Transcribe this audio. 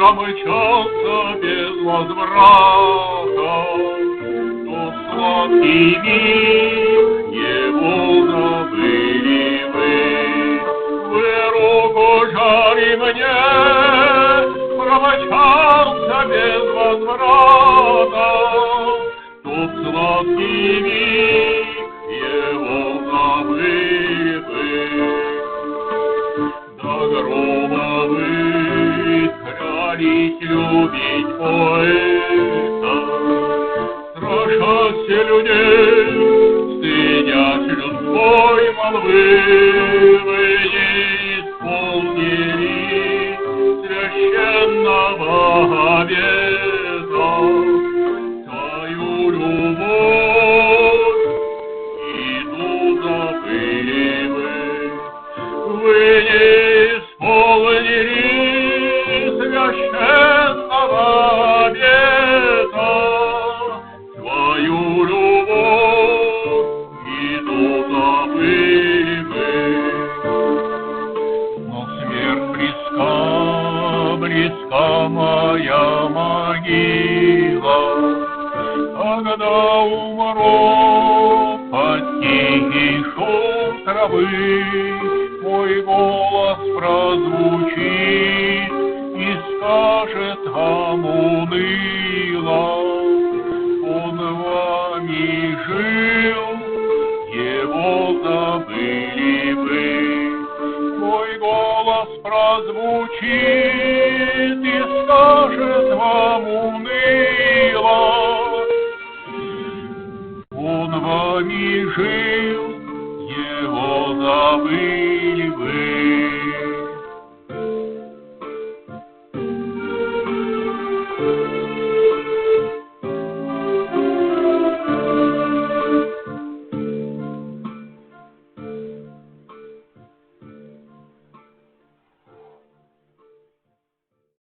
промчался без возврата. Тот сладкий миг, его забыли вы руку жали мне, промчался без возврата. Тот сладкий миг, его забыли вы. До гроба вы клялись любить поэта, страшась людей, стыдясь людской молвы, вы не исполнили священного обета. Твою любовь и ту забыли вы не исполнили священного обета. Твою любовь и ту забыли вы. Но смерть близка, близка моя могила, когда умру под тихий шум травы, мой голос прозвучит и скажет вам уныло: он вами жил, его забыли вы. Мой голос прозвучит и скажет вам уныло: он вами жил, его забыли вы.